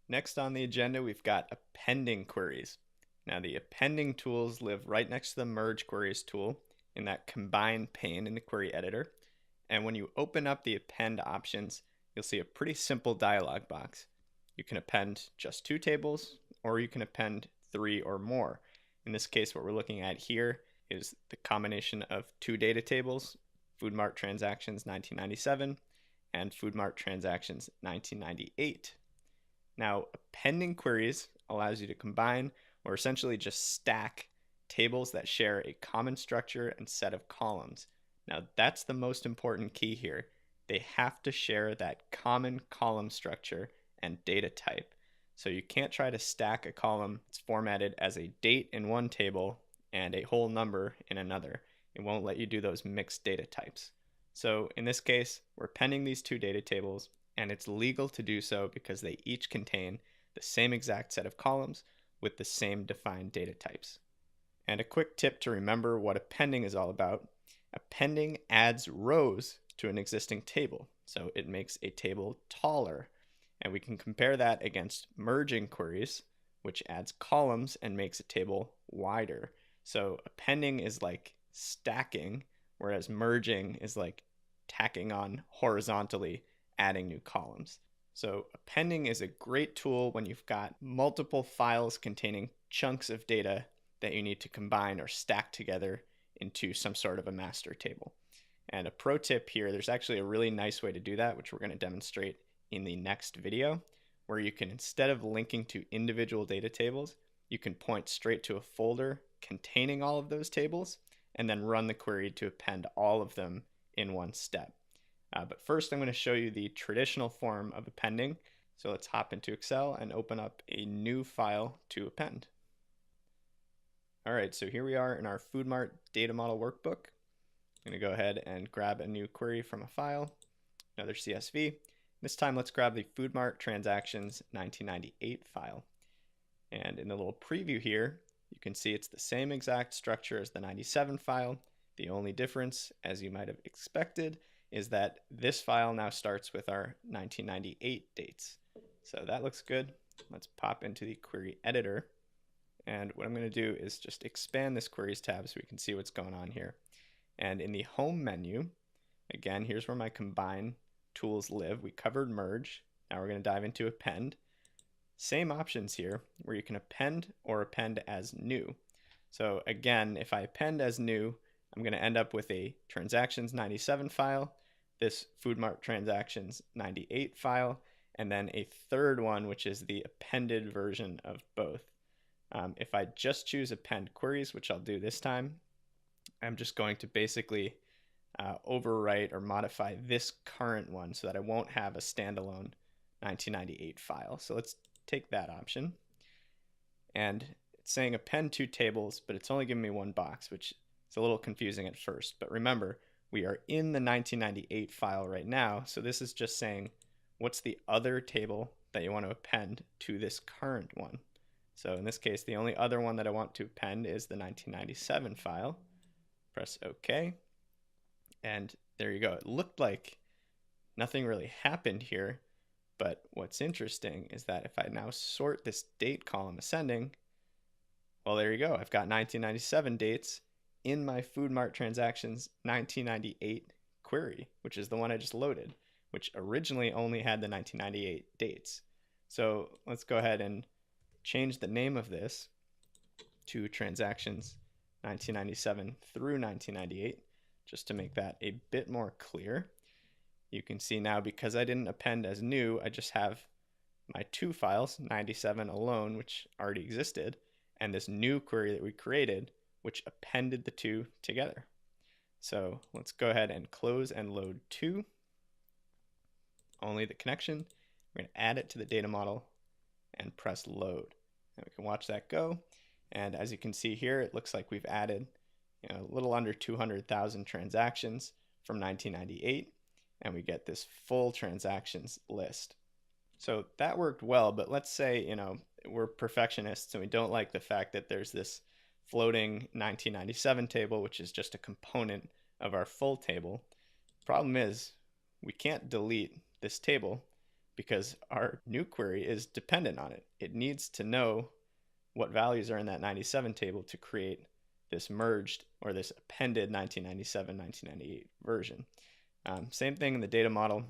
Next on the agenda, we've got appending queries. Now, the appending tools live right next to the merge queries tool in that combine pane in the query editor. And when you open up the append options, you'll see a pretty simple dialog box. You can append just 2 tables, or you can append 3 or more. In this case, what we're looking at here is the combination of 2 data tables, Food Mart Transactions 1997 and Food Mart Transactions 1998. Now, appending queries allows you to combine or essentially just stack tables that share a common structure and set of columns. Now, that's the most important key here. They have to share that common column structure and data type. So you can't try to stack a column that's formatted as a date in one table and a whole number in another. It won't let you do those mixed data types. So in this case, we're appending these 2 data tables, and it's legal to do so because they each contain the same exact set of columns with the same defined data types. And a quick tip to remember what appending is all about. Appending adds rows to an existing table, so it makes a table taller. And we can compare that against merging queries, which adds columns and makes a table wider. So appending is like stacking, whereas merging is like tacking on horizontally, adding new columns. So appending is a great tool when you've got multiple files containing chunks of data that you need to combine or stack together into some sort of a master table. And a pro tip here, there's actually a really nice way to do that, which we're going to demonstrate in the next video, where you can, instead of linking to individual data tables, you can point straight to a folder containing all of those tables and then run the query to append all of them in one step. But first, I'm going to show you the traditional form of appending. So let's hop into Excel and open up a new file to append. All right, so here we are in our Food Mart data model workbook. I'm going to go ahead and grab a new query from a file, another CSV. This time, let's grab the Food Mart Transactions 1998 file. And in the little preview here, you can see it's the same exact structure as the 97 file. The only difference, as you might have expected, is that this file now starts with our 1998 dates. So that looks good. Let's pop into the query editor. And what I'm going to do is just expand this queries tab so we can see what's going on here. And in the home menu, again, here's where my combine tools live. We covered merge. Now we're going to dive into append. Same options here where you can append or append as new. So again, if I append as new, I'm going to end up with a transactions 97 file, this Food Mart transactions 98 file, and then a third one, which is the appended version of both. If I just choose append queries, which I'll do this time, I'm just going to basically overwrite or modify this current one so that I won't have a standalone 1998 file. So let's take that option. And it's saying append 2 tables, but it's only giving me one box, which is a little confusing at first. But remember, we are in the 1998 file right now. So this is just saying, what's the other table that you want to append to this current one? So in this case, the only other one that I want to append is the 1997 file. Press OK. And there you go. It looked like nothing really happened here. But what's interesting is that if I now sort this date column ascending, well, there you go. I've got 1997 dates in my Food Mart Transactions 1998 query, which is the one I just loaded, which originally only had the 1998 dates. So let's go ahead and change the name of this to Transactions 1997 through 1998, just to make that a bit more clear. You can see now, because I didn't append as new, I just have my 2 files, 97 alone, which already existed, and this new query that we created, which appended the 2 together. So let's go ahead and close and load 2. Only the connection. We're going to add it to the data model and press load. And we can watch that go. And as you can see here, it looks like we've added a little under 200,000 transactions from 1998. And we get this full transactions list. So that worked well, but let's say, we're perfectionists and we don't like the fact that there's this floating 1997 table, which is just a component of our full table. Problem is, we can't delete this table because our new query is dependent on it. It needs to know what values are in that 97 table to create this merged or this appended 1997-1998 version. Same thing in the data model.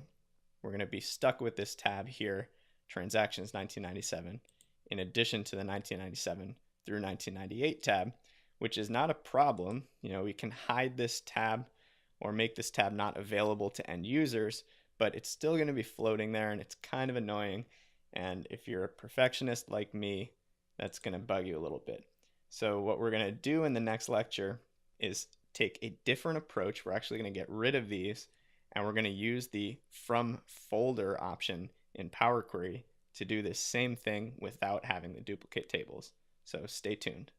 We're going to be stuck with this tab here, transactions 1997, in addition to the 1997 through 1998 tab, which is not a problem. We can hide this tab or make this tab not available to end users, but it's still going to be floating there, and it's kind of annoying. And if you're a perfectionist like me, that's going to bug you a little bit. So what we're going to do in the next lecture is take a different approach. We're actually going to get rid of these, and we're going to use the from folder option in Power Query to do this same thing without having the duplicate tables. So stay tuned.